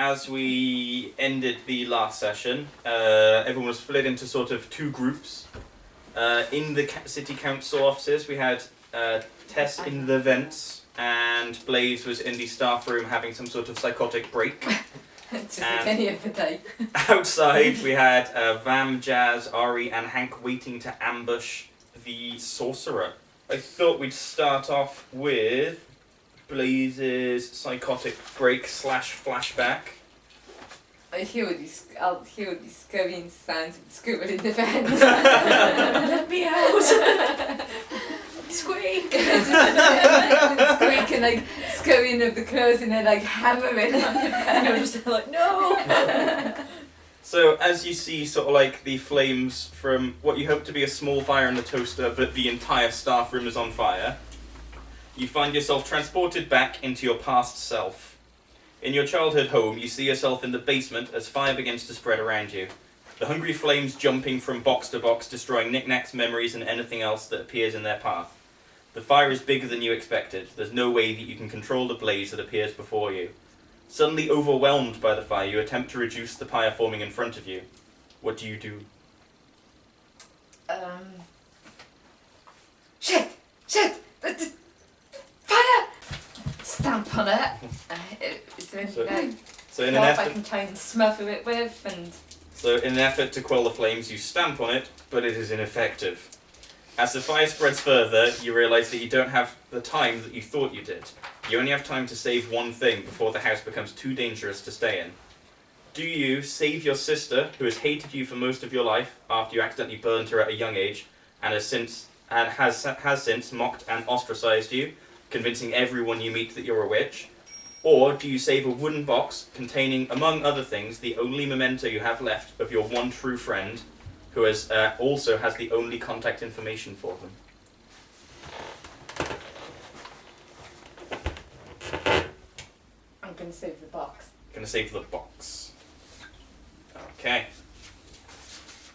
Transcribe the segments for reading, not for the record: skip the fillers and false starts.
as we ended the last session, everyone was split into sort of two groups. In the city council offices, we had Tess in the vents, and Blaze was in the staff room having some sort of psychotic break. Just like any other day. Outside, we had Vam, Jazz, Ari, and Hank waiting to ambush the sorcerer. I thought we'd start off with Blaze's psychotic break / flashback. I'll hear all these scurrying sounds of the squirrel in the vents. Let me out! Squeak! Squeak and like scurrying of the clothes and they're like hammering on the bed. And you're just like, no! So as you see sort of like the flames from what you hope to be a small fire in the toaster, but the entire staff room is on fire, you find yourself transported back into your past self. In your childhood home, you see yourself in the basement as fire begins to spread around you. The hungry flames jumping from box to box, destroying knickknacks, memories, and anything else that appears in their path. The fire is bigger than you expected. There's no way that you can control the blaze that appears before you. Suddenly overwhelmed by the fire, you attempt to reduce the pyre forming in front of you. What do you do? Shit! Fire! Stamp on it. Is there anything I can try and smother it with? So in an effort to quell the flames, you stamp on it, but it is ineffective. As the fire spreads further, you realise that you don't have the time that you thought you did. You only have time to save one thing before the house becomes too dangerous to stay in. Do you save your sister, who has hated you for most of your life after you accidentally burned her at a young age, and has since mocked and ostracised you, convincing everyone you meet that you're a witch? Or do you save a wooden box containing, among other things, the only memento you have left of your one true friend, who has also has the only contact information for them? I'm going to save the box. Going to save the box. Okay.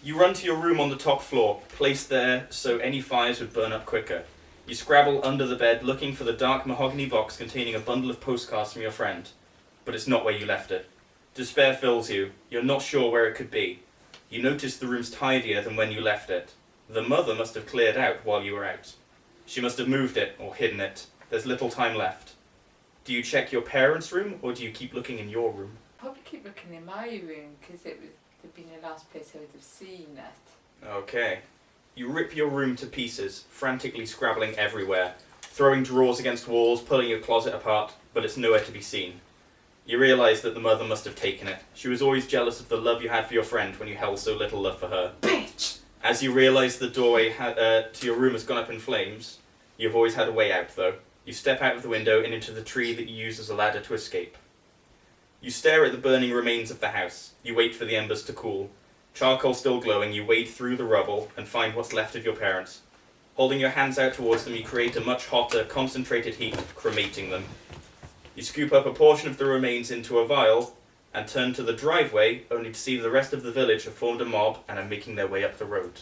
You run to your room on the top floor, placed there so any fires would burn up quicker. You scrabble under the bed, looking for the dark mahogany box containing a bundle of postcards from your friend. But it's not where you left it. Despair fills you. You're not sure where it could be. You notice the room's tidier than when you left it. The mother must have cleared out while you were out. She must have moved it, or hidden it. There's little time left. Do you check your parents' room, or do you keep looking in your room? Probably keep looking in my room, because it would have been the last place I would have seen it. Okay. You rip your room to pieces, frantically scrabbling everywhere, throwing drawers against walls, pulling your closet apart, but it's nowhere to be seen. You realise that the mother must have taken it. She was always jealous of the love you had for your friend when you held so little love for her. Bitch! As you realise the doorway to your room has gone up in flames, you've always had a way out though. You step out of the window and into the tree that you use as a ladder to escape. You stare at the burning remains of the house. You wait for the embers to cool. Charcoal still glowing, you wade through the rubble and find what's left of your parents. Holding your hands out towards them, you create a much hotter, concentrated heat, cremating them. You scoop up a portion of the remains into a vial and turn to the driveway, only to see the rest of the village have formed a mob and are making their way up the road.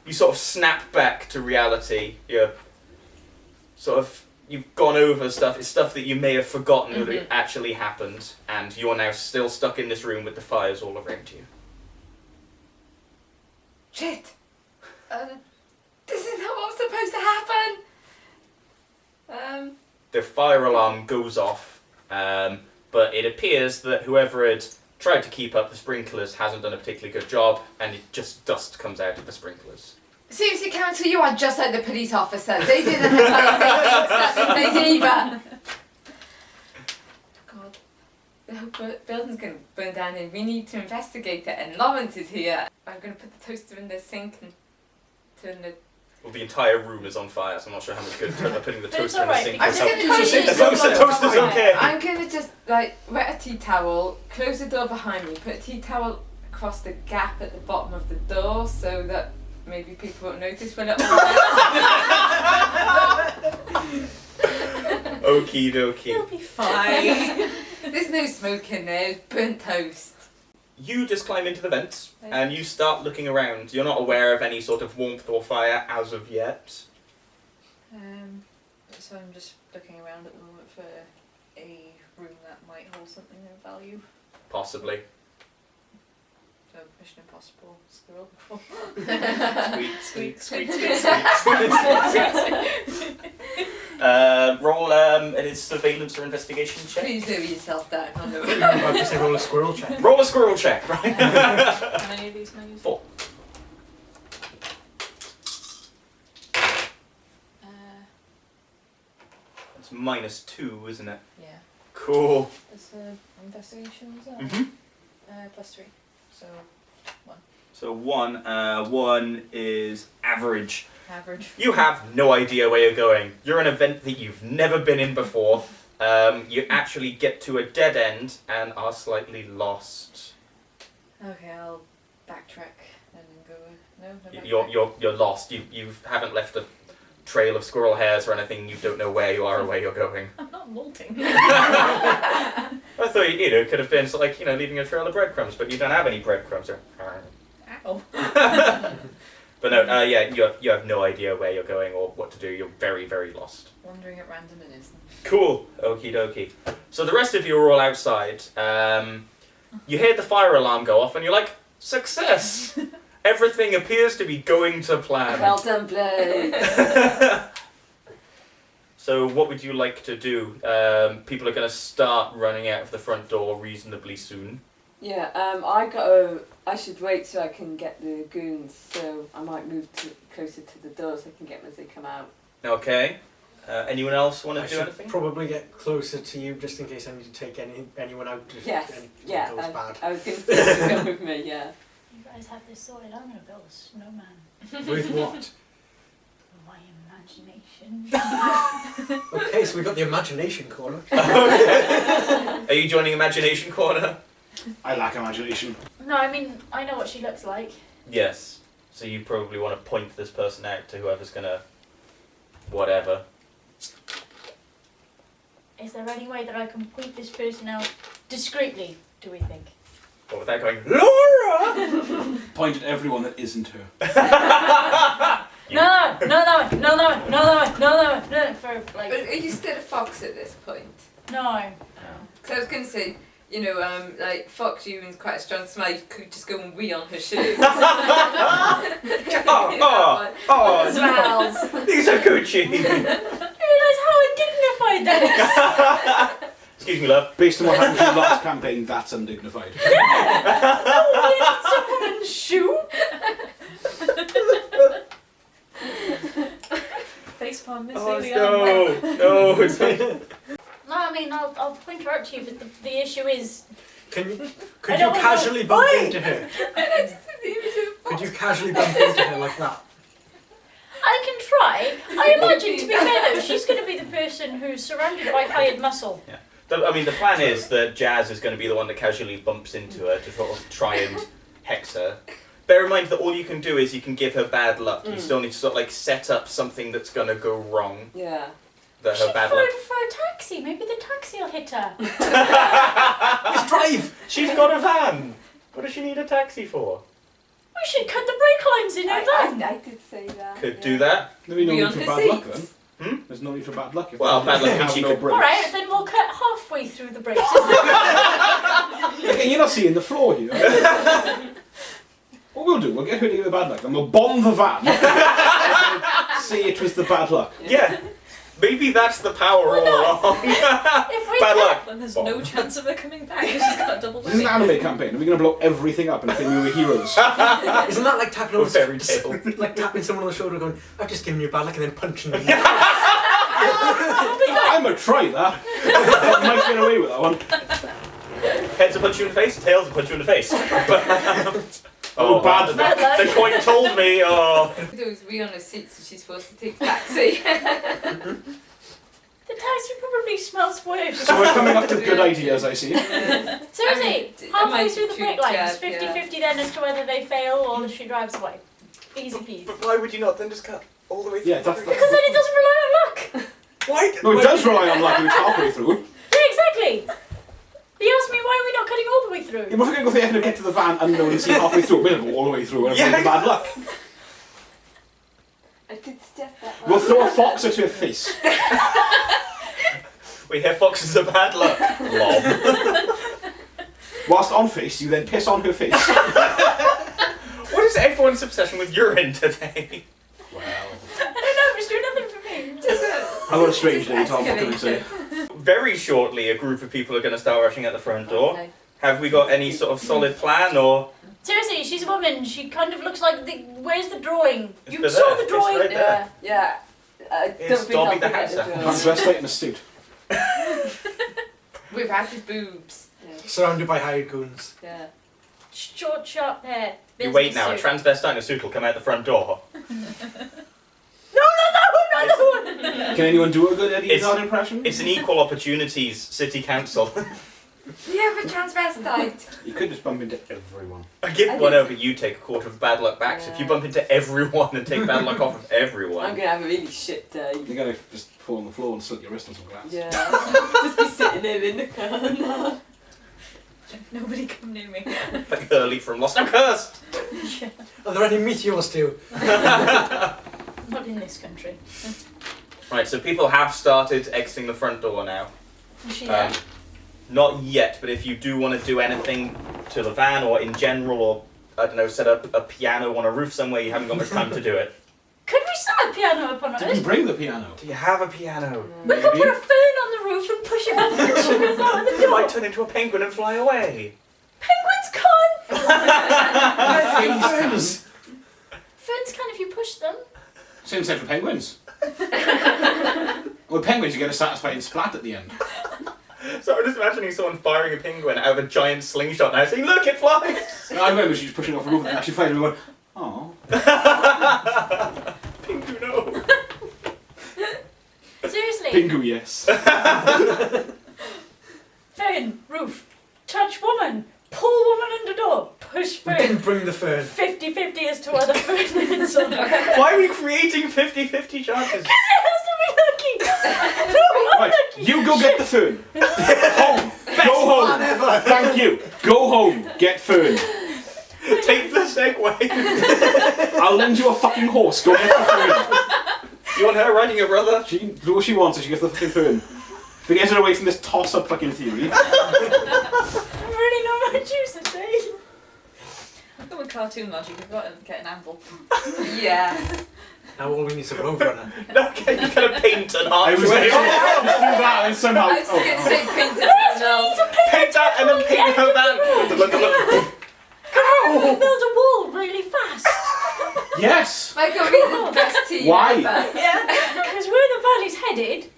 You sort of snap back to reality. You've gone over stuff. It's stuff that you may have forgotten that actually happened, and you're now still stuck in this room with the fires all around you. Shit! This is not what's supposed to happen! The fire alarm goes off, but it appears that whoever had tried to keep up the sprinklers hasn't done a particularly good job, and just dust comes out of the sprinklers. Seriously, Council, you are just like the police officers. They didn't have anything either. God, the whole building's going to burn down and we need to investigate it, and Lawrence is here. I'm going to put the toaster in the sink and turn the... Well, the entire room is on fire, so I'm not sure how much good putting the toaster in the sink I'm is. the toaster's okay. I'm going to just, wet a tea towel, close the door behind me, put a tea towel across the gap at the bottom of the door so that maybe people won't notice for a little while. Okie dokie. You'll be fine. There's no smoke in there, it's burnt toast. You just climb into the vents, and you start looking around. You're not aware of any sort of warmth or fire as of yet. So I'm just looking around at the moment for a room that might hold something of value? Possibly. So Mission Impossible, squirrel. Sweet. Roll it is surveillance or investigation check. Please lower yourself down. I'll just say roll a squirrel check. Roll a squirrel check, right? How many of these can I use? 4. It's -2, isn't it? Yeah. Cool. That's investigation, is that? Mhm. +3. So 1. So 1 is average. Average. You have no idea where you're going. You're in an event that you've never been in before. You actually get to a dead end and are slightly lost. Okay, I'll backtrack and then go. No backtrack. You're lost. You haven't left a trail of squirrel hairs or anything. You don't know where you are or where you're going. I'm not molting. I thought it could have been sort of like leaving a trail of breadcrumbs, but you don't have any breadcrumbs. Ow. But no, you have no idea where you're going or what to do. You're very, very lost. Wandering at random and instant. Cool. Okie dokie. So the rest of you are all outside. You hear the fire alarm go off and you're like, success! Everything appears to be going to plan. Well done, Blade. So what would you like to do? People are going to start running out of the front door reasonably soon. Yeah, I should wait so I can get the goons, so I might move closer to the door so I can get them as they come out. Okay. Anyone else want I to do should anything? probably get closer to you just in case I need to take anyone out if Yes, anything yeah, goes bad. I was going to say you come with me, yeah. You guys have this sorted. I'm going to build a snowman. With what? My imagination. Okay, so we've got the imagination corner. Are you joining Imagination Corner? I lack imagination. No, I mean, I know what she looks like. Yes. So you probably want to point this person out to whoever's going to... whatever. Is there any way that I can point this person out discreetly, do we think? But without going, Laura! Point at everyone that isn't her. No, for But like, are you still a fox at this point? no. Because I was going to say, like fox humans quite a strong smell. You could just go and wee on her shoes. Oh, Smells. these are Gucci! You realise how undignified that is? Excuse me, love. Based on what happened in the last campaign, that's undignified. Someone's shoe? Facepalm missing Oh, the arm. no, it's not. No, I mean, I'll point her out to you, but the issue is... Could you I don't casually know. bump Oi! into her? I just said the image of a fox. Could you casually bump into her like that? I can try. I imagine, to be fair though, she's going to be the person who's surrounded by hired muscle. The plan is that Jazz is going to be the one that casually bumps into her to sort of try and hex her. Bear in mind that all you can do is you can give her bad luck. You still need to sort of like set up something that's going to go wrong. Yeah. That She'd her bad phone luck. for a taxi. Maybe the taxi will hit her. Just drive! She's got a van. What does she need a taxi for? We should cut the brake lines in her van. I did say that. Could yeah. do that. There's no Wee need on for her bad luck seats. then. There's no need for bad luck. If Well, they bad luck have she no could- brakes. Alright, then we'll cut halfway through the brakes. Okay, you're not seeing the floor here. What we'll do, we'll get rid of the bad luck and we'll bomb the van. Say it was the bad luck. Yeah. Maybe that's the power all along. If we Bad luck. And there's Bomb. no chance of her coming back. She's got a double This is an anime campaign. Are we going to blow everything up and think we were heroes? Isn't that like tapping Or on fairy tale. like tapping someone on the shoulder going, I've just given you a bad luck and then punching them? I might try that. I might get away with that one. Heads will punch you in the face, tails will punch you in the face. Oh, bad the, luck. the coin told me, oh. Those wee on her seats, so she's supposed to take a taxi. The taxi probably smells worse. So we're coming up to good ideas, I see. Seriously, I halfway might through the shoot brake lines, Jazz, 50-50 then as to whether they fail or she drives away. Easy peasy. But why would you not then just cut all the way through? Yeah, that's Because then it doesn't rely on luck. Why? No, it does rely on luck. It's halfway through. Yeah, exactly. You asked me why are we not cutting all the way through? Yeah, but we're going to go for the end and get to the van unknown and see halfway through. We'll go all the way through and Yeah. bring bad luck. I did suggest that. We'll throw a fox at her face. We hear foxes are bad luck. Lob. Whilst on face, you then piss on her face. What is everyone's obsession with urine today? Well, I don't know, it's doing nothing for me. I've got a strange day, Tom. What can I say? Very shortly, a group of people are going to start rushing at the front door. Okay. Have we got any sort of solid plan, or Seriously, she's a woman. She kind of looks like the. Where's the drawing? It's You there. saw the It's drawing. right there. Yeah. I don't It's think Dobby I'll the forget Hatter. the I'm drawing. dressed like in a suit. With active boobs. Surrounded by hired goons. Yeah. Short, sharp hair. you wait now? A business suit. transvestite in a suit will come out the front door. No, not the one. Can anyone do a good Eddie It's- Izzard impression? It's an equal opportunities city council. You have a transvestite. You could just bump into everyone. I give I one think- over, you take a quarter of bad luck back. So if you Yeah. bump into everyone and take bad luck off of I'm everyone. gonna have a really shit day. You're gonna just fall on the floor and slit your wrist on some glass. Yeah. Just be sitting there in the car now. Nobody come near me. Like Hurley from Lost. I'm cursed! Are there any meteors too? Not in this country. Right, so people have started exiting the front door now. Is she there? Not yet, but if you do want to do anything to the van or in general, or I don't know, set up a piano on a roof somewhere, you haven't got much time to do it. Could we set a piano up on Did you it? bring the piano? Do you have a piano? We could put a fern on the roof and push it up and shoot us out of the You might door. turn into a penguin and fly away. Penguins can't. Ferns! Ferns can if you push them. Same set for penguins. With penguins, you get a satisfying splat at the end. So I'm just imagining someone firing a penguin out of a giant slingshot now, saying, "Look, it flies!" I remember she was pushing off a roof and actually fired and we went, oh. Pingu, no. Seriously. Pingu, yes. Fern, roof, touch woman, pull woman under door, push We fern. didn't bring the fern. 50-50 as to whether fern wins or not. Why are we creating 50-50 chances? It has to be lucky. No, Right, you go get the fern. Home. Go home. ever. Thank you. Go home. Get fern. Take the Segway. I'll lend you a fucking horse. Go get the fern. You want her riding your brother? She can do what she wants if she gets the fucking fern. If we get her away from this toss-up fucking theory. I'm really not much use today. I've got a cartoon logic. I've got to get an anvil. Yeah. Now all we need is a roadrunner. No, okay, you kind of paint an I was going to archway. do that and somehow... I was going to say painted no. Paint that and then paint her van. Look. Can we build a wall really fast? Yes! Might go be the best team Why? ever. Yeah. Because where the valley's headed,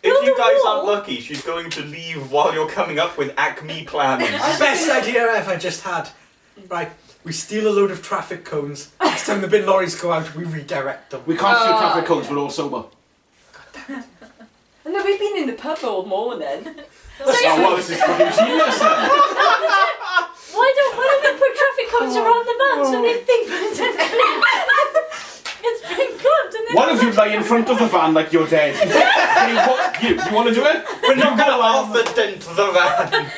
If you guys wall. aren't lucky, she's going to leave while you're coming up with Acme plans. Best idea ever just had. Right, we steal a load of traffic cones. Next time the bin lorries go out, we redirect them. We can't steal Oh, traffic cones, we're all sober. No, we've been in the pub all morning. Oh, well, this is fucking genius then. why don't we put traffic cones around the van so they think it's been clubbed and then One of you lay in front of the van like you're dead. You want to do it? We're not going to Arthur dent the van.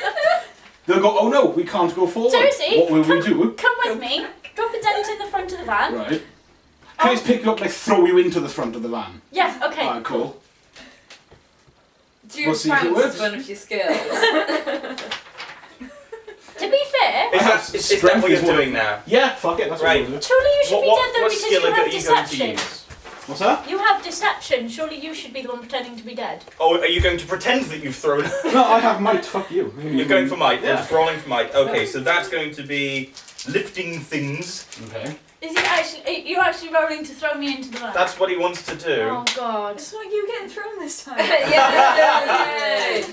They'll go, oh no, we can't go forward. Seriously? What will we do? come with me, drop a dent in the front of the van. Right. Can I just pick you up and like, throw you into the front of the van? Yeah, okay. Alright, cool. Do you We'll see if it prance works. as one of your skills? To be fair, Is that what you're doing now? Yeah, fuck it, that's Right. what we'll do. surely you should be dead though what because skill you are have you going to deception. use? What's that? You have deception, surely you should be the one pretending to be dead. Oh, are you going to pretend that you've thrown? No, I have might, fuck you. You're going for might. You're Yeah. just rolling for might. Okay, so that's going to be lifting things. Okay. Is he actually, are you actually rolling to throw me into the van? That's what he wants to do. Oh god. It's like you getting thrown this time. Yay!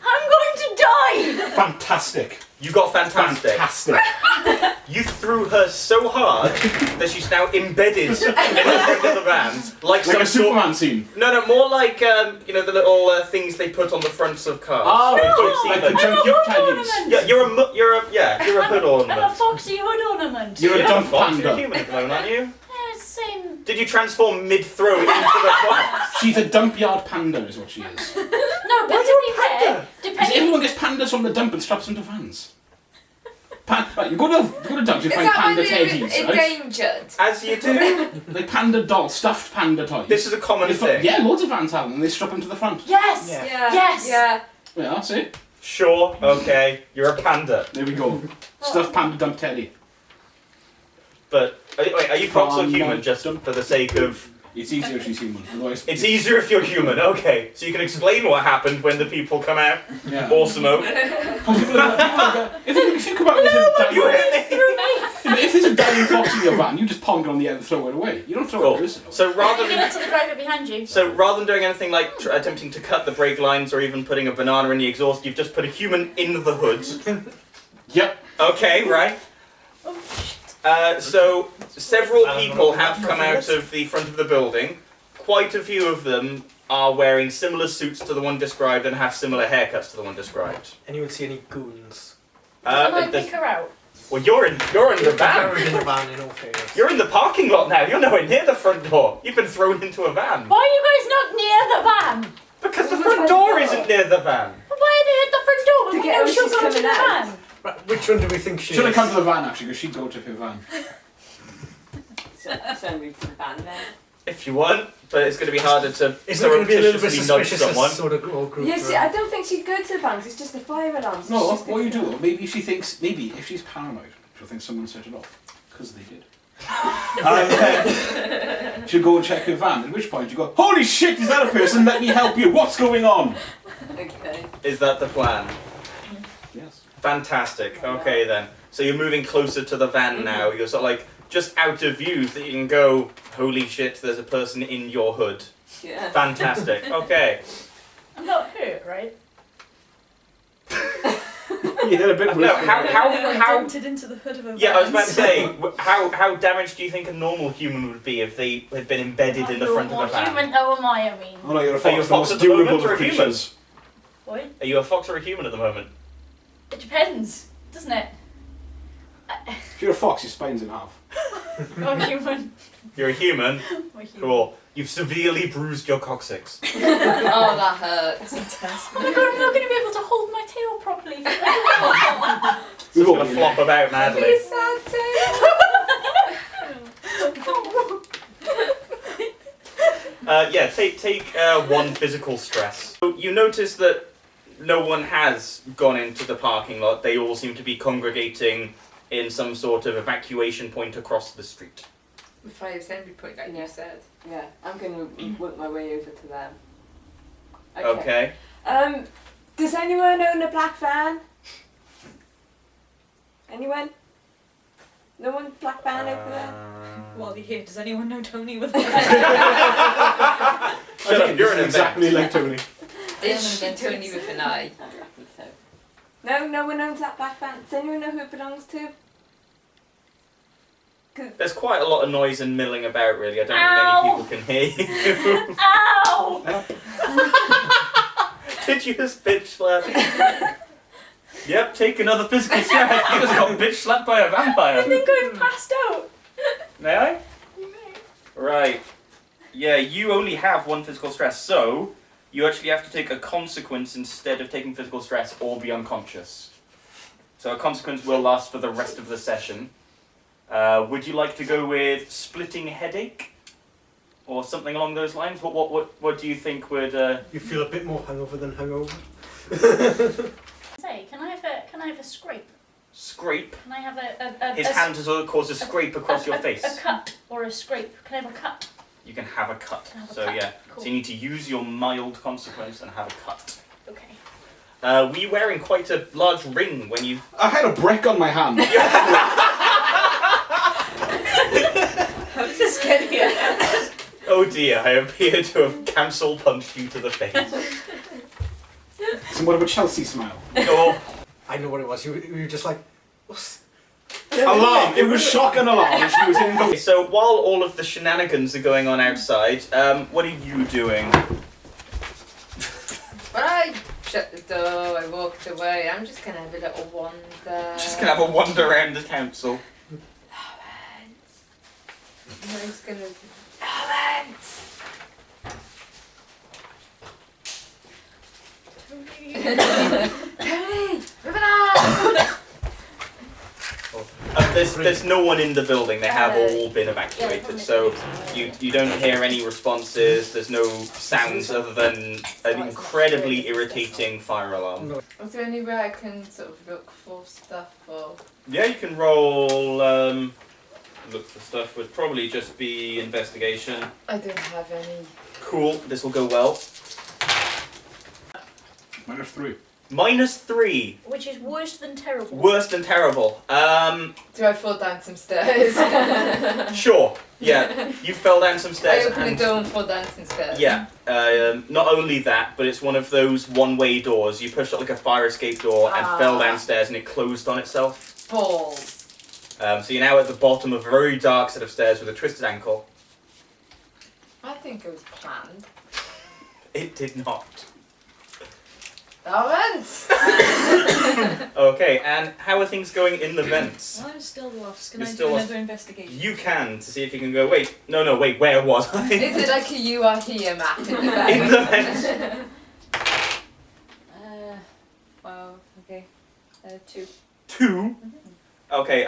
I'm going to die! Fantastic. You got fantastic. Fantastic. You threw her so hard that she's now embedded in the front of the van, like Like some a Superman scene. No, more like you know the little things they put on the fronts of cars. Oh, You've seen like them. the I'm a junky hood teddies. ornament. Yeah, you're a hood I'm a ornament. foxy hood ornament. You're a dump fox, You're a panda. human at the moment, aren't you? Yeah, same. Did you transform mid-throw into the fox? She's a dump yard panda is what she is. No, but to be fair, Because depending... everyone gets pandas from the dump and straps them to vans. Right, you go to Doug's, you Is find that when panda they're teddies, right? endangered? As you do. Like panda dolls, stuffed panda toys. This is a common You thing. yeah, loads of vans have them, and they strap them to the front. Yes! Yeah. Yeah. Yes. Yeah. Yeah, that's it. Sure, okay, you're a panda. There we go. Stuffed panda dump teddy. But, are you fox or Panda human, just dump. for the sake of... It's easier if she's human. Otherwise, It's easier if you're human, okay. So you can explain what happened when the people come out. Yeah. Awesome-o. If you think about it, You hit me! if there's a dying fox in your van, you just pong it on the end and throw it away. You don't throw Cool. it person. So rather Give than... it to the driver behind you. So rather than doing anything like attempting to cut the brake lines or even putting a banana in the exhaust, you've just put a human in the hood. Yep. Okay, right. Oh, shit. So several people have come out of the front of the building. Quite a few of them are wearing similar suits to the one described and have similar haircuts to the one described. Anyone see any goons? Can I there's- pick her out? well, you're in the We're van. in the van in all fairness. You're in the parking lot now. You're nowhere near the front door. You've been thrown into a van. Why are you guys not near the van? Because the front door isn't near the van. Why are they at the front door when To we get know when she'll she's go to the coming out. van? Right, which one do we think she Should I is? come to the van actually? Because she'd go to her van. So move to the van then. If you want, but it's going to be harder to Isn't it going to be a little bit surreptitiously nudge suspicious someone. as sort of all group? Yeah, see, I don't think she'd go to the van 'cause it's just a fire alarm. So No, she's just what you gonna- do, maybe she thinks, maybe if she's paranoid, she'll think someone set it off. Because they did. And she'll go and check her van, at which point you go, holy shit, is that a person? Let me help you, what's going on? Okay. Is that the plan? Yes. Fantastic. Okay then. So you're moving closer to the van now. You're sort of like just out of view that you can go, holy shit, there's a person in your hood. Yeah. Fantastic. Okay. I'm not hurt, right? You did a bit No, worse. how dented into the hood of a yeah, I was about to say, how damaged do you think a normal human would be if they had been embedded in the front of a van? Human, oh am I mean. Oh no, you're a Are you a fox, fox the most at the moment durable or of a human? creatures. What? Are you a fox or a human at the moment? It depends, doesn't it? If you're a fox, your spine's in half. I'm human. You're a human. I'm human. Cool. You've severely bruised your coccyx. Oh, that hurts. Oh my god, I'm not going to be able to hold my tail properly. We've all Gonna been flop there. about madly. He's sad too. Yeah, take one physical stress. So you notice that no one has gone into the parking lot. They all seem to be congregating in some sort of evacuation point across the street. The fire assembly point, like Yeah. you said. Yeah, I'm going to work my way over to them. Okay. Does anyone own a black van? Anyone? No one black van over there? While you're here, does anyone know Tony with Shut up, you're an exactly event. like Tony. Is she Tony with an eye? I reckon so. No, no one owns that black van. Does anyone know who it belongs to? There's quite a lot of noise and milling about, really. I don't Ow. think many people can hear you. Ow! Did you just bitch slap? Yep, take another physical stress. You just got bitch slapped by a I vampire. think I've passed out. May I? Right. Yeah, you only have one physical stress, so you actually have to take a consequence instead of taking physical stress or be unconscious. So a consequence will last for the rest of the session. Would you like to go with splitting headache? Or something along those lines? What do you think would... You feel a bit more hungover than hungover. Say, can I have a scrape? Scrape? Can I have a His hand has caused a scrape across your face. A cut or a scrape. Can I have a cut? You can have a cut. Can I have a So cut? yeah. Cool. So you need to use your mild consequence and have a cut. Okay. Were you wearing quite a large ring when you... I had a brick on my hand. How does this get here? Oh dear, I appear to have cancel punched you to the face. Somewhat of a Chelsea smile. Oh, I know what it was. You were just like, what's... Alarm! It was shock and alarm. She was in okay, the... so while all of the shenanigans are going on outside, what are you doing? When I shut the door, I walked away. I'm just gonna have a little wander. Just gonna have a wander around the council. I'm just gonna. Alex! Tony! Moving on! there's no one in the building. They have all been evacuated, so you don't hear any responses. There's no sounds other than an incredibly irritating fire alarm. No. Is there any way I can sort of look for stuff or? Yeah, you can roll. Look for stuff would probably just be investigation. I don't have any. Cool. This will go well. -3. -3. Which is worse than terrible. Worse than terrible. Do I fall down some stairs? Sure. Yeah, you fell down some I stairs. open the And door and fall down some stairs. yeah, not only that, but it's one of those one-way doors. You pushed up like a fire escape door and fell downstairs, and it closed on itself. Balls. So you're now at the bottom of a very dark set of stairs with a twisted ankle. I think it was planned. It did not. Lawrence! Okay, and how are things going in the vents? I'm still lost. Can You're I still do lost. another investigation? You can, to see if you can go, wait, wait, where was I? Is it like a you are here map in the back? In the vents. Wow, okay. 2. 2? Okay,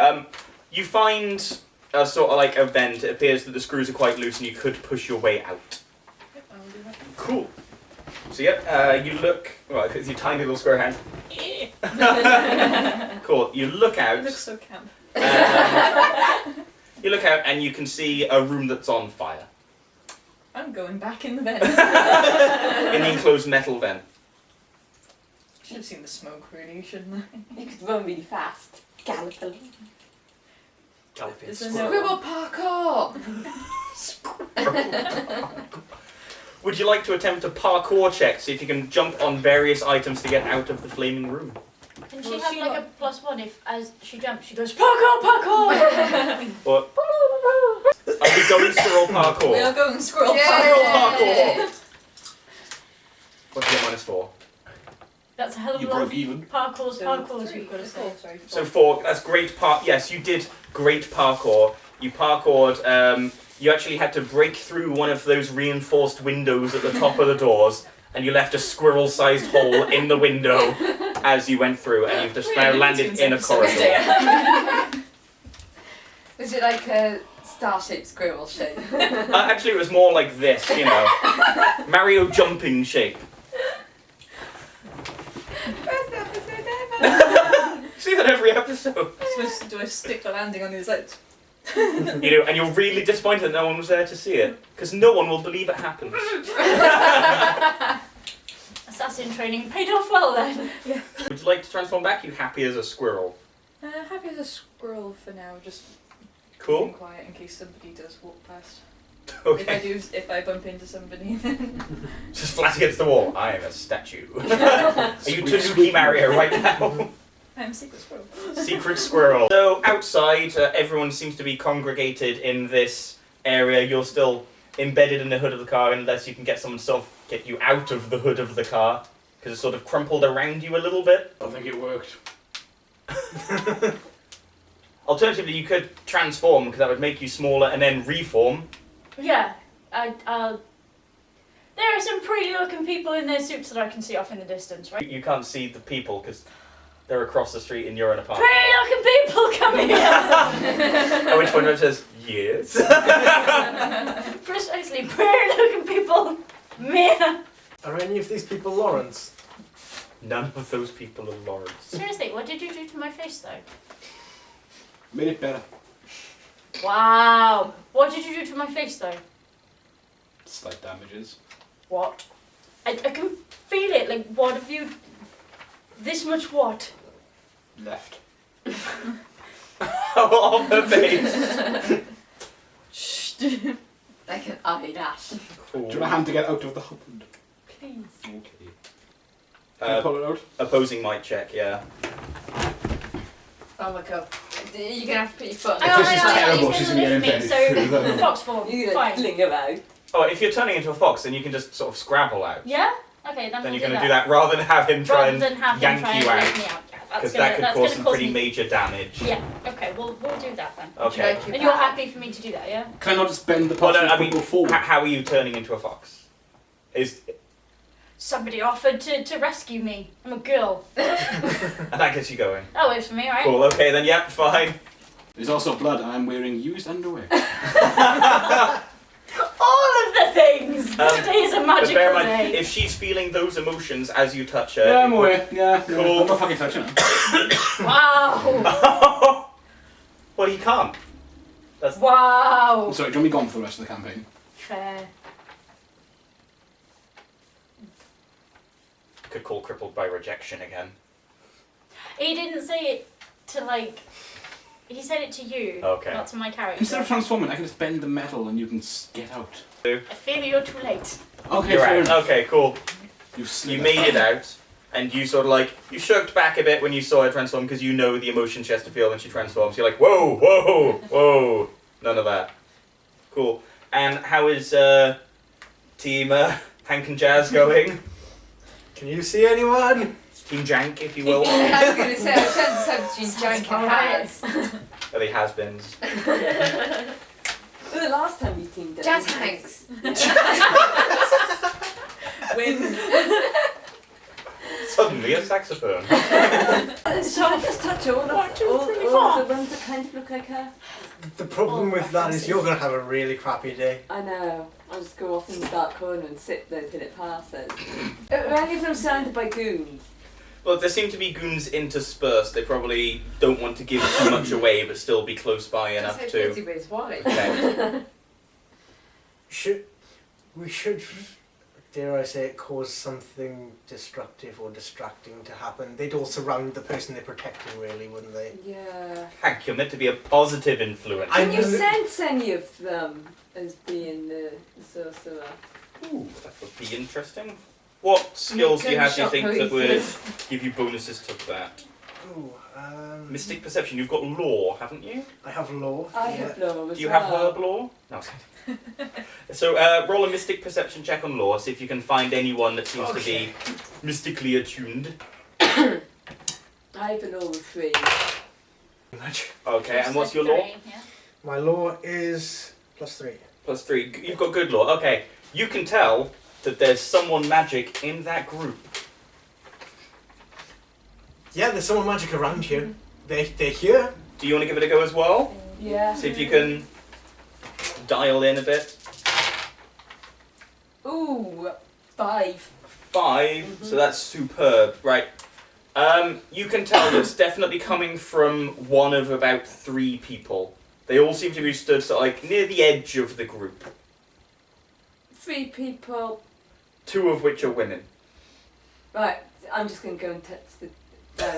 you find a sort of like a vent. It appears that the screws are quite loose and you could push your way out. Yep, I will do that. Cool. So yep, you look, well, it's your tiny little square hand. Cool, you look out. It looks so camp. You look out and you can see a room that's on fire. I'm going back in the vent. In the enclosed metal vent. Should have seen the smoke really, shouldn't I? You could run really fast. Gallop along. Galloping Is there squirrel. Scribble parkour! Would you like to attempt a parkour check, see if you can jump on various items to get out of the flaming room? Can she Well, have she like got- a +1 if as she jumps she goes parkour, parkour? Or are we going squirrel We parkour? are going squirrel Yay! Squirrel parkour! What do you get -4? That's a hell of You a lot broke of even. parkours, So parkours 3. you've got to say. Oh, sorry. So 4, that's great yes, you did great parkour. You parkoured, you actually had to break through one of those reinforced windows at the top of the doors, and you left a squirrel-sized hole in the window as you went through, and you've just now landed in a corridor. Was it like a star-shaped squirrel shape? Actually, it was more like this, you know, Mario jumping shape. First episode ever! See that every episode. Do I stick the landing on his legs? You know, and you're really disappointed that no one was there to see it, because no one will believe it happened. Assassin training paid off well then. Would you like to transform back? You happy as a squirrel? Happy as a squirrel for now, just Cool. being quiet in case somebody does walk past. Okay. If I bump into somebody, then Just flat against the wall. I am a statue. Are you Tanuki Mario right now? I'm a secret squirrel. Secret squirrel. So outside, everyone seems to be congregated in this area. You're still embedded in the hood of the car unless you can get someone to sort of get you out of the hood of the car, because it's sort of crumpled around you a little bit. I think it worked. Alternatively, you could transform, because that would make you smaller, and then reform. Yeah, there are some pretty looking people in their suits that I can see off in the distance, right? You can't see the people, because they're across the street and you're in a park. Pretty looking people coming here! At which point it says, yes. Precisely, pretty looking people. Man. Are any of these people Lawrence? None of those people are Lawrence. Seriously, what did you do to my face though? Made it better. Wow. What did you do to my face though? Slight damages. What? I can feel it. Like, what have you... This much what? Left. Off her face. Like an eyelash. Cool. Do you want a hand to get out of the hood? Please. Okay. Can I pull it out? Opposing might check, yeah. Oh my god. You're gonna have to put your foot on If this is I know, terrible, he's she's gonna gonna lift get me, embedded so through fox form, You can like fine. fling about. Oh, if you're turning into a fox, then you can just sort of scrabble out. Yeah? Okay, then Then we'll you're going to do do that rather than have him try Rather and than have him yank try you and lift out. me out. Because that could cause some pretty major damage. Yeah, okay, we'll do that then. Okay. Stroke your And you're back. happy for me to do that, yeah? Can I not just bend the Well, parts no, I and mean, go forward? how are you turning into a fox? Somebody offered to rescue me. I'm a girl. And that gets you going. That works for me, right? Cool, okay then, yep, fine. There's also blood, and I'm wearing used underwear. All of the things! Today is a But magical bear in mind, day. if she's feeling those emotions as you touch her... Yeah, I'm aware. Yeah, Cool. I'm not fucking touching her. Wow! Well, he can't. Wow! Sorry, do you want me gone for the rest of the campaign? Fair. Could call crippled by rejection again. He didn't say it to, like... He said it to you, Okay. not to my character. Instead of transforming, I can just bend the metal and you can get out. I feel you're too late. Okay, You're fair out. enough. Okay, cool. You You made it out, and you sort of like, you shirked back a bit when you saw her transform because you know the emotion she has to feel when she transforms. You're like, whoa, whoa, whoa. None of that. Cool. And how is Team Hank and Jazz going? Can you see anyone? Team Jank, if you will. I was going to say, I was trying to decide between Jank and Haz. Are they has-beens? Well, the last time we teamed up. Jazz Hanks. Win. Suddenly a saxophone. So I just touch all the ones that kind of look like her. The problem with that is you're going to have a really crappy day. I know. I'll just go off in the dark corner and sit there till it passes. Only if I'm surrounded by goons. Well, there seem to be goons interspersed. They probably don't want to give too much away, but still be close by enough That's to... how Ways wide. Okay. We should, dare I say it, cause something destructive or distracting to happen. They'd all surround the person they're protecting, really, wouldn't they? Yeah. Hank, you're meant to be a positive influence. I Can you know that- sense any of them as being the sorcerer? Ooh, that would be interesting. What skills do you have, do you think, that would give you bonuses to that? Ooh, Mystic perception, you've got law, haven't you? I have law. I have law as Do you well. have herb law? No, I was kidding. So roll a mystic perception check on law, see if you can find anyone that seems to be mystically attuned. I have a law of 3. Okay, and what's your law? Yeah. My law is +3. +3. You've got good law. Okay, you can tell that there's someone magic in that group. Yeah, there's someone magic around here. They're here. Do you want to give it a go as well? Yeah. See if you can dial in a bit. Ooh, 5. 5, so that's superb. Right. You can tell that it's definitely coming from one of about 3 people. They all seem to be stood sort of like near the edge of the group. 3 people. 2 of which are women. Right, I'm just going to go and touch the...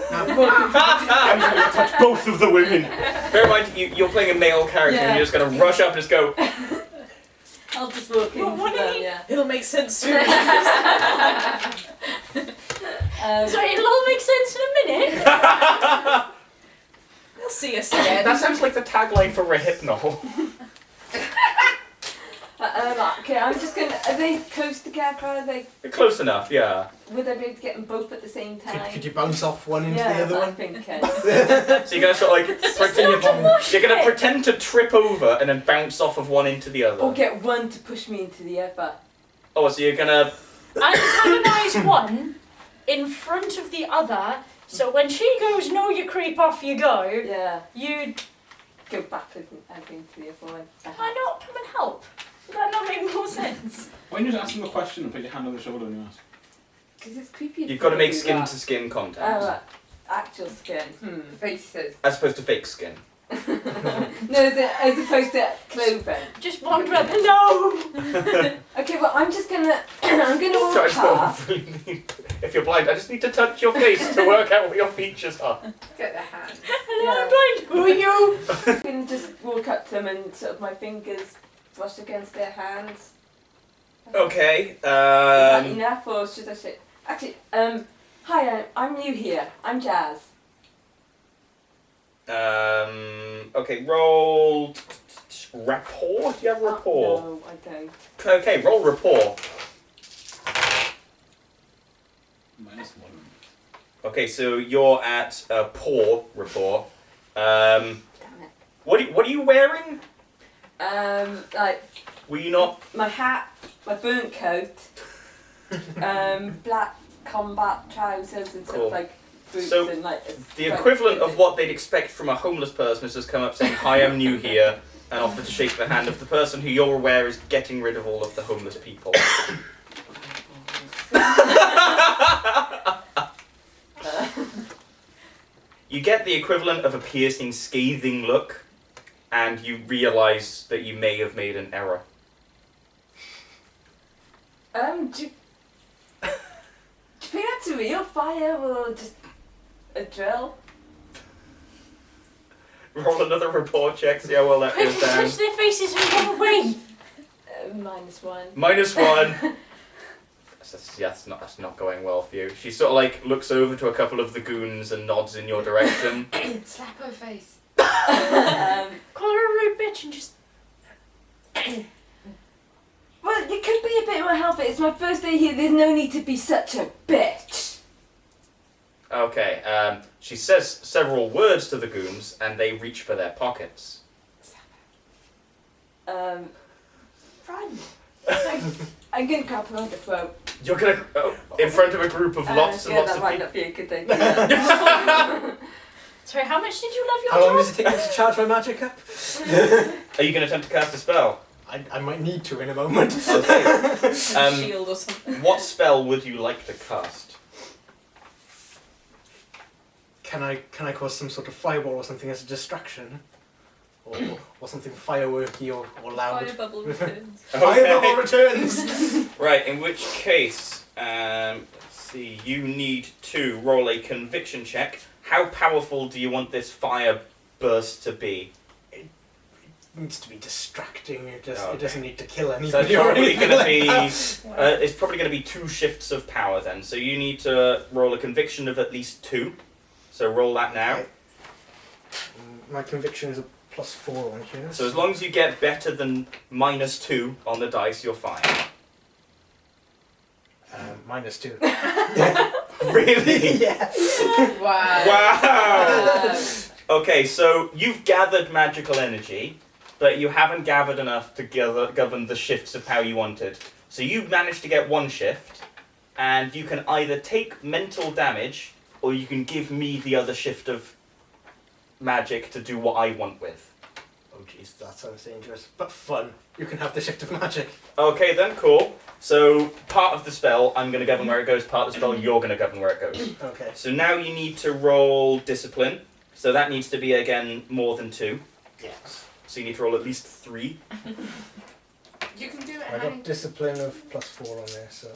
I'm going to touch both of the women. Bear in mind, you're playing a male character and Yeah. you're just going to rush up and just go, I'll just walk Well, into what do you them, mean? yeah. It'll make sense soon. So it'll all make sense in a minute. They'll see us again. that sounds like the tagline for Rehypnol. Okay, I'm just going to... Are they close together? Are they... Close enough, yeah. Would I be able to get them both at the same time? Could you bounce off one into yeah, the other I'm one? thinking. So you're going to sort of like, you're going to pretend to trip over and then bounce off of one into the other. Or get one to push me into the other. Oh, so you're going to... Antagonise one in front of the other, so when she goes, no, you creep, off you go, Yeah. you'd... Go backwards and into the other one. Why not come and help? Would that not make more sense? Why don't you just ask them a question and put your hand on their shoulder and you ask? Because it's creepy. if You've got to you make do skin that. to skin contact. Right. Actual skin. Faces. As opposed to fake skin. No, as opposed to clothing. Just wander up, no! Okay, well, I'm just gonna... I'm gonna So I walk just thought, past. if you're blind, I just need to touch your face to work out what your features are. Get the hand. Hello, I'm blind. Who are you? I'm gonna just walk up to them and sort of my fingers brush against their hands. Okay, Is that enough, or should I say... Actually, hi, I'm new here. I'm Jazz. okay, roll rapport. Do you have rapport? No, I don't. Okay, roll rapport. -1. Okay, so you're at poor rapport. Damn it. What are you wearing? Like, Were you not? my hat, my burnt coat, black combat trousers and sort Cool. of like boots So, and like. The equivalent of what they'd expect from a homeless person is just come up saying, "Hi, I'm new here," and offer to shake the hand of the person who you're aware is getting rid of all of the homeless people. You get the equivalent of a piercing, scathing look, and you realise that you may have made an error. Do you think that's a real fire or just a drill? Roll another report check, see how well that Quick, goes down. touch their faces and run away. -1. -1. That's not going well for you. She sort of like looks over to a couple of the goons and nods in your direction. Slap her face. Call her a rude bitch and just. Well, you could be a bit more helpful. It's my first day here. There's no need to be such a bitch. Okay, she says several words to the goons and they reach for their pockets. Run. I'm gonna grab her on the throat. You're gonna in front of a group of lots and yeah, lots that of might people. not be a good idea. Sorry, how much did you love your How long job? does it take me to charge my magic up? Are you gonna attempt to cast a spell? I might need to in a moment. Okay. Shield or something. What spell would you like to cast? Can I cause some sort of fireball or something as a distraction? Or something fireworky or loud? Fire bubble returns. Fireball returns! Right, in which case, let's see, you need to roll a conviction check. How powerful do you want this fire burst to be? It needs to be distracting. It Okay. doesn't need to kill So it's anybody or probably anything going to like be that. it's probably going to be 2 shifts of power then. So you need to roll a conviction of at least 2. So roll that now. Okay. My conviction is a +4 on here. So as long as you get better than -2 on the dice, you're fine. -2. Really? Yeah. Wow. Wow! Okay, so you've gathered magical energy, but you haven't gathered enough to govern the shifts of how you wanted. So you've managed to get 1 shift, and you can either take mental damage, or you can give me the other shift of magic to do what I want with. Oh jeez, that sounds dangerous. But fun. You can have the shift of magic. Okay then, cool. So part of the spell, I'm going to govern where it goes, part of the spell, you're going to govern where it goes. Okay. So now you need to roll discipline. So that needs to be, again, more than 2. Yes. So you need to roll at least 3. You can do it, I honey. got discipline of +4 on there, so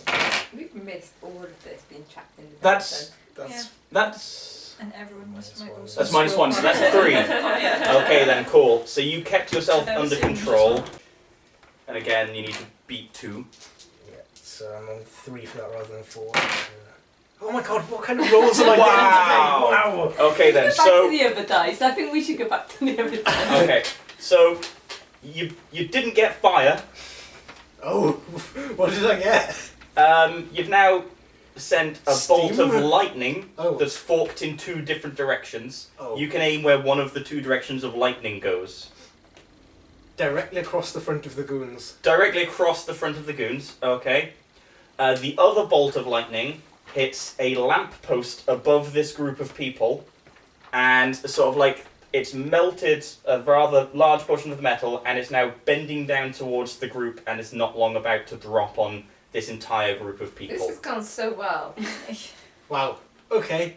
We've missed all of this being trapped in the That's that's And everyone must make Minus that's -1, so that's 3. yeah. Okay then, cool. So you kept yourself I've never under seen them control. And again, you need to beat 2. yeah. So I'm on 3 for that rather than 4. Oh my god, what kind of rolls am I Wow. getting today? Wow. Okay then, Go back so to the other dice. I think we should go back to the other dice. okay, so you didn't get fire. Oh, what did I get? You've now sent a bolt of Steam? lightning Oh. that's forked in 2 different directions. Oh. You can aim where one of the 2 directions of lightning goes. Directly across the front of the goons. Directly across the front of the goons, okay. The other bolt of lightning hits a lamppost above this group of people, and sort of like it's melted a rather large portion of the metal, and it's now bending down towards the group, and it's not long about to drop on this entire group of This people. has gone so well. Wow. Okay.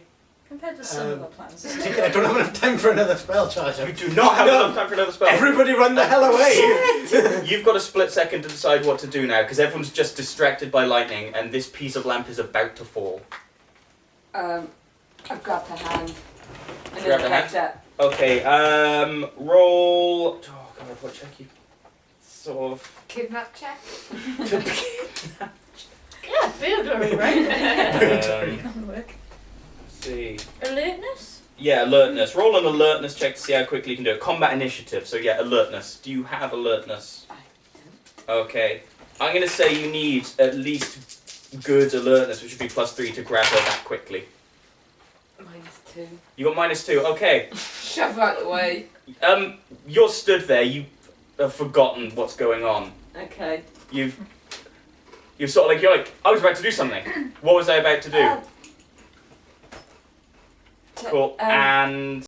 Compared to some of the plans. I don't have enough time for another spell charger. You do not have enough time for another spell. Everybody run the hell away! You've got a split second to decide what to do now, because everyone's just distracted by lightning, and this piece of lamp is about to fall. I've grabbed her hand. And Grab then her catch up. Okay, roll. Oh, God, what check you? Sort of. Kidnap check. Yeah, burglary, right? That'll work. Let's see. Alertness? Yeah, alertness. Roll an alertness check to see how quickly you can do it. Combat initiative. So yeah, alertness. Do you have alertness? I Okay. I'm gonna say you need at least good alertness, which would be +3 to grab her that quickly. -2. You got -2. Okay. Shove her out the way. You're stood there. You have forgotten what's going on. Okay. You're sort of like, you're like, I was about to do something. What was I about to do? Cool. And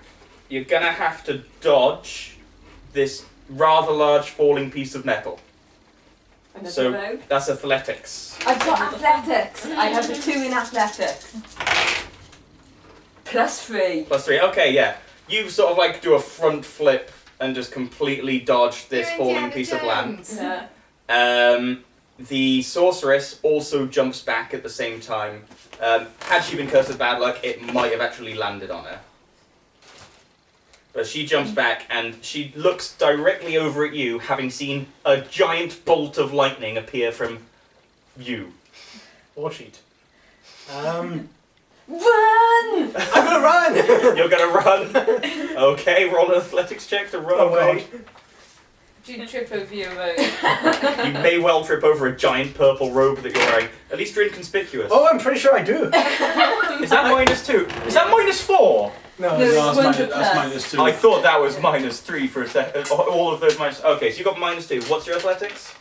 you're gonna have to dodge this rather large falling piece of metal. Another So rogue. that's athletics. I've got athletics. I have a 2 in athletics. +3. +3. Okay, yeah. You sort of like do a front flip and just completely dodge this You're falling Indiana piece of land. Jones. Yeah. The sorceress also jumps back at the same time. Had she been cursed with bad luck, it might have actually landed on her. But she jumps back and she looks directly over at you, having seen a giant bolt of lightning appear from you. Or sheet. Run! I'm gonna run! You're gonna run. Okay, roll an athletics check to run Oh, away. Do you trip over your road? You may well trip over a giant purple robe that you're wearing. At least you're inconspicuous. Oh, I'm pretty sure I do. Is that -2? Is that -4? No, No, it's- it's that's plus. -2. I thought that was -3 for a second. All of those minus. Okay, so you got -2. What's your athletics?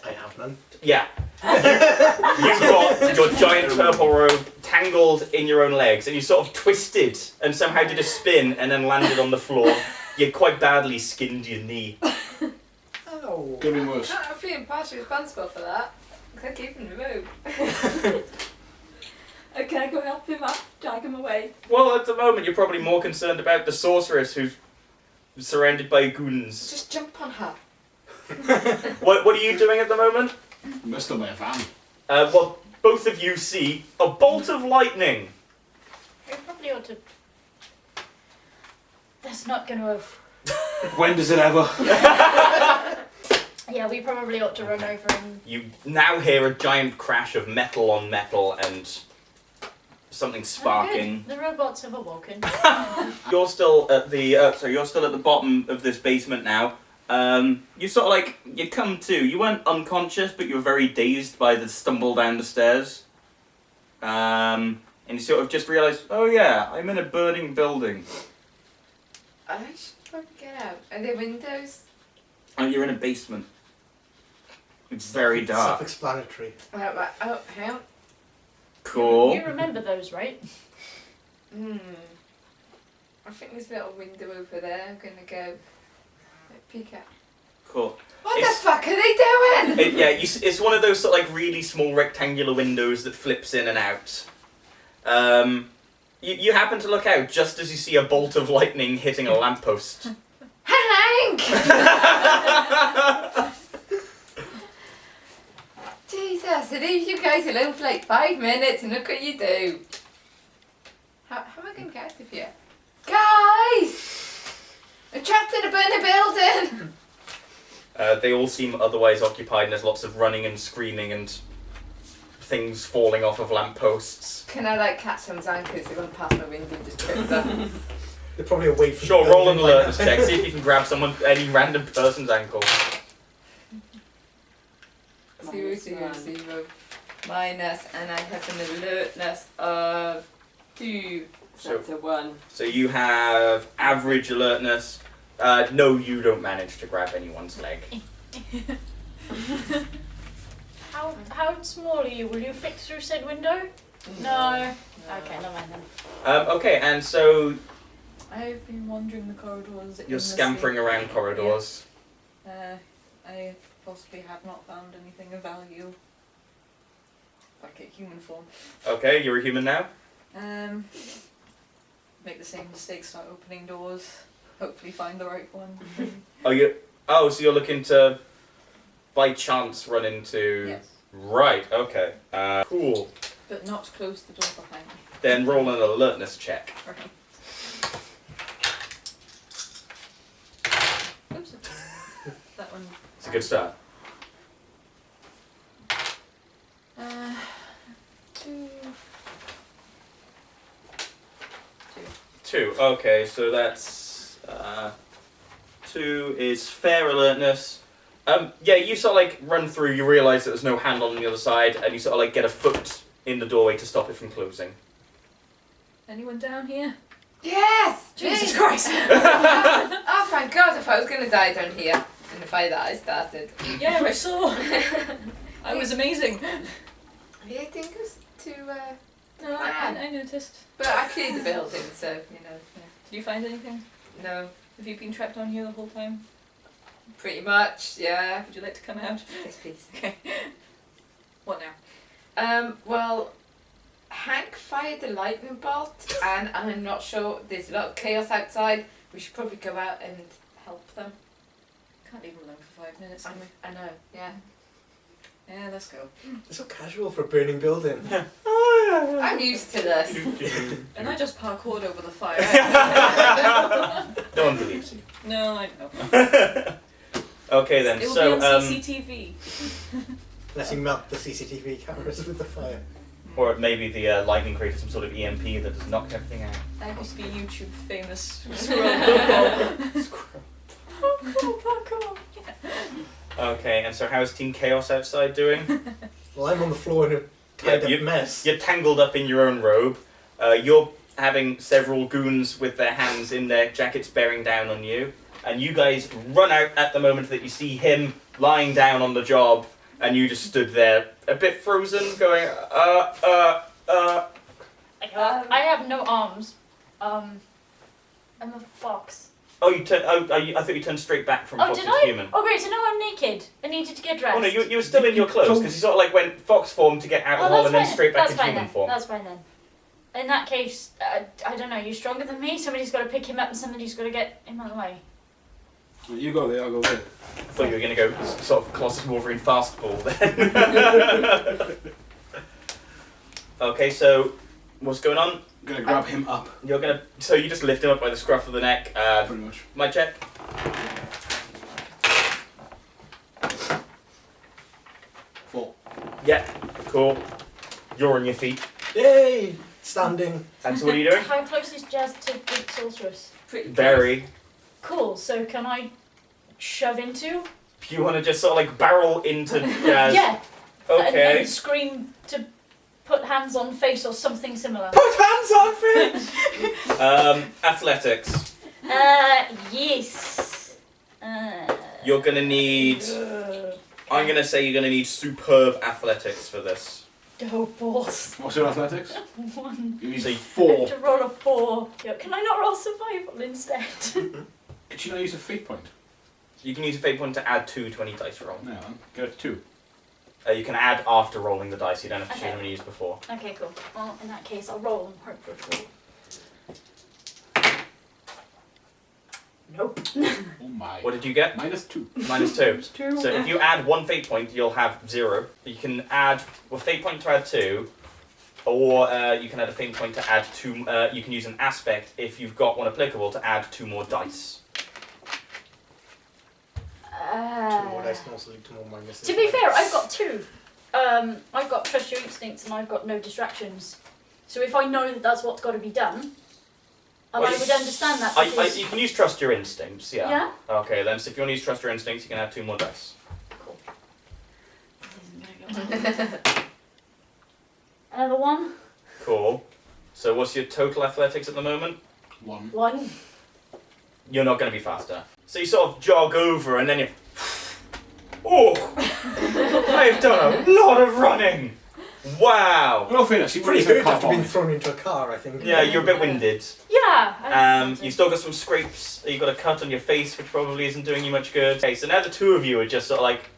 I have none. Yeah. You've got your giant purple robe tangled in your own legs, and you sort of twisted and somehow did a spin and then landed on the floor. You quite badly skinned your knee. Oh. Could be worse. I'm feeling partially responsible for that. Because I gave him the robe. Can I go help him up? Drag him away? Well, at the moment, you're probably more concerned about the sorceress who's surrounded by goons. Just jump on her. What are you doing at the moment? We're still by a van. Well, both of you see a bolt of lightning. We probably ought to. That's not going to have. When does it ever? Yeah, we probably ought to run over and. You now hear a giant crash of metal on metal and something sparking. Oh, good. The robots have awoken. You're still at the you're still at the bottom of this basement now. You sort of like you come to. You weren't unconscious, but you were very dazed by the stumble down the stairs. And you sort of just realised, oh yeah, I'm in a burning building. I should probably get out. Are there windows? Oh, you're in a basement. It's very dark. Self-explanatory. Right. Oh, hang on. Cool. You remember those, right? I think there's a little window over there. I'm gonna go peek out. Cool. What It's- the fuck are they doing? It's one of those sort of like really small rectangular windows that flips in and out. You happen to look out just as you see a bolt of lightning hitting a lamppost. Hank! Jesus, it leaves you guys alone for like 5 minutes and look what you do. How am I going to get out of here? Guys! I'm trapped in a burning building! They all seem otherwise occupied and there's lots of running and screaming and things falling off of lampposts. Can I like catch someone's ankles? They're going to pass my window and just trip them. They're probably away from Sure, the roll an building by alertness now. check. See if you can grab any random person's ankle. 0, 0, 0. Minus, and I have an alertness of 2. So- That's a 1. So you have average alertness. No, you don't manage to grab anyone's leg. How small are you? Will you fit through said window? No. Okay, never mind then. Okay, and so I've been wandering the corridors. you're aimlessly. scampering around corridors. I possibly have not found anything of value. Like a human form. Okay, you're a human now? Make the same mistake, start opening doors. Hopefully find the right one. So you're looking to, by chance, run into... Yes. Right, okay. Cool. But not close the door behind me. Then roll an alertness check. Okay. Oops. That one. It's a good start. 2. 2. Okay, so that's 2 is fair alertness. Yeah, you sort of like run through, you realise that there's no handle on the other side, and you sort of like get a foot in the doorway to stop it from closing. Anyone down here? Yes! Jesus me. Christ! Oh, thank God, if I was going to die down here in the fight that I started. Yeah, I saw. I was amazing. Yeah, I think it was to No, I noticed. But I cleared the building, so, you know. Yeah. Did you find anything? No, Have you been trapped on here the whole time? pretty much, yeah. Would you like to come out? Yes, please. Okay. What now? Well, Hank fired the lightning bolt, and I'm not sure, there's a lot of chaos outside. We should probably go out and help them. Can't leave them alone for 5 minutes, can we? I know, yeah. Yeah, let's go. It's so casual for a burning building. I'm used to this. And I just parkoured over the fire. No one believes you. No, I know. Okay then, It will so be on CCTV. Unless you melt the CCTV cameras with the fire. or maybe the lightning created some sort of EMP that has knocked everything out. That used to be YouTube famous squirrel. Parkour. Okay, and so how's Team Chaos outside doing? Well, I'm on the floor in a tied up you- mess. You're tangled up in your own robe. You're having several goons with their hands in their jackets bearing down on you. And you guys run out at the moment that you see him lying down on the job, and you just stood there, a bit frozen, going, I have no arms. I'm a fox. Oh, you turn. I thought you turned straight back from Oh, fox did into I? human. Oh, great, so now I'm naked. I needed to get dressed. Oh no, you were still in your clothes because you sort of like went fox form to get out of the hole and then straight back into human form. That's fine then. In that case, I don't know, you're stronger than me, somebody's got to pick him up and somebody's got to get him out of the way. You go there, I'll go there. I thought you were going to go sort of Colossus Wolverine fastball then. Okay, so what's going on? I'm gonna grab him up, You're gonna. So you just lift him up by the scruff of the neck. pretty much. My check. Four. Yeah. Cool. You're on your feet. Yay! Standing. And so what are you doing? How close is Jazz to the sorceress? Pretty Very. Cool, so can I shove into? You want to just sort of like barrel into Jazz? Yeah. Okay. And scream to put hands on face or something similar. Put hands on face. Athletics. Yes. You're gonna need. I'm gonna say you're gonna need superb athletics for this. Oh, balls. What's your athletics? 1. You need So you- I have 4. to roll a 4. Yeah, can I not roll survival instead? Could you not use a fate point? You can use a fate point to add 2 to any dice roll. No, go to 2. You can add after rolling the dice. You don't have to choose Okay. how many you used before. Okay, cool. Well, in that case, I'll roll and hope for a 4. Nope. Oh my. What did you get? -2. -2. So if you add 1 fate point, you'll have 0. You can add a fate point to add 2, or you can add a fate point to add 2. You can use an aspect if you've got one applicable to add 2 more dice. 2 more dice can also lead to more minuses. To be fair, I've got 2. I've got trust your instincts and I've got no distractions. So if I know that that's what's got to be done, and Well, I would understand that because... You can use trust your instincts, yeah. Yeah? Okay, then so if you want to use trust your instincts, you can add 2 more dice. Cool. This isn't gonna go well. Another 1. Cool. So what's your total athletics at the moment? 1. 1. You're not going to be faster. So you sort of jog over and then you... Oh! I've done a lot of running! Wow! Well, fairness, you Pretty really good after being thrown into a car, I think. Yeah, you're a bit winded. Yeah. You've still got some scrapes. You've got a cut on your face, which probably isn't doing you much good. Okay, so now the 2 of you are just sort of like...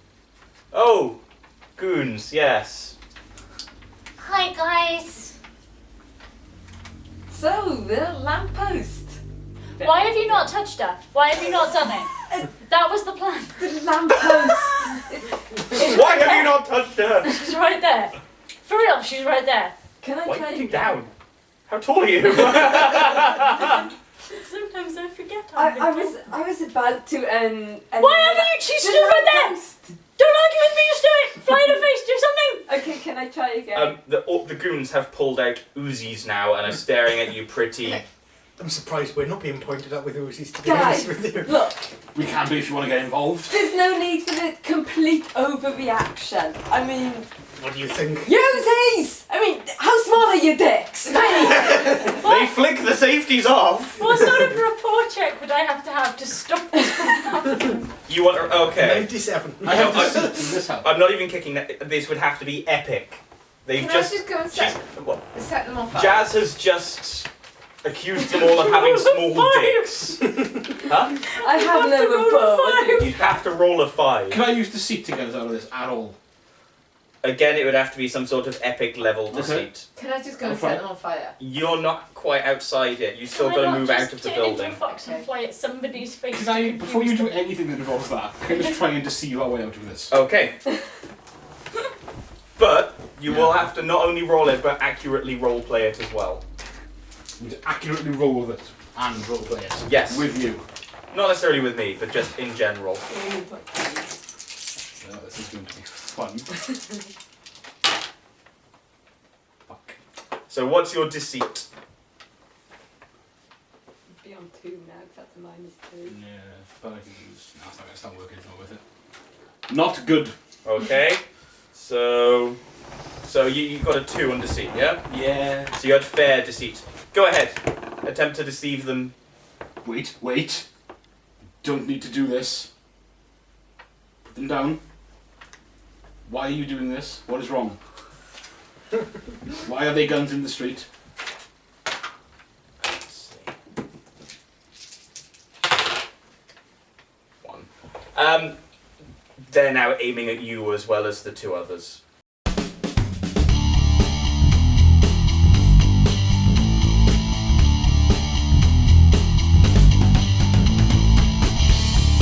Oh! Goons, yes. Hi, guys. So, the lamppost. Why have you not touched her? Why have you not done it? That was the plan. The lamppost. Why have you not touched her? She's right there. For real, she's right there. Can I Why try are you and down? How tall are you? Sometimes I forget. I was about to Why haven't you? She's still right there. Don't argue with me. Just do it. Fly in her face. Do something. Okay, can I try again? The goons have pulled out Uzis now and are staring at you pretty... I'm surprised we're not being pointed at with Uzis to be Guys, honest with you. look, We can be if you want to get involved. there's no need for the complete overreaction. I mean, What do you think? Uzis! I mean, how small are your dicks? They flick the safeties off! What sort of rapport check would I have to stop this from happening? You want... Okay. 97. I have to see this help. I'm not even kicking that. This would have to be epic. They've Can I just. just go and She's, set them on fire? Jazz has just accused them all of having small dicks. Huh? I have no report. You'd have to roll a 5. Can I use deceit to get us out of this at all? Again, it would have to be some sort of epic level Okay. deceit. Can I just go and Okay. set them on fire? You're not quite outside yet. You still Can I got to not move just out of the turn into building. a fox and fly at somebody's face? Can to I, confuse before you do them? anything that involves that, can I just try and deceive our way out of this? Okay. But you will have to not only roll it, but accurately roleplay it as well. We need to accurately roll it and roleplay it. Yes. With you. Not necessarily with me, but just in general. This is going to be fun. Fuck. So what's your deceit? Be on 2 now, because that's a -2. Yeah, but I can use. No, it's not going to start working. It's not worth it. Not good. Okay. So you got a 2 on deceit, yeah? Yeah. So you had fair deceit. Go ahead. Attempt to deceive them. Wait. Don't need to do this. Put them down. Why are you doing this? What is wrong? Why are they guns in the street? Let's see. 1. They're now aiming at you as well as the 2 others.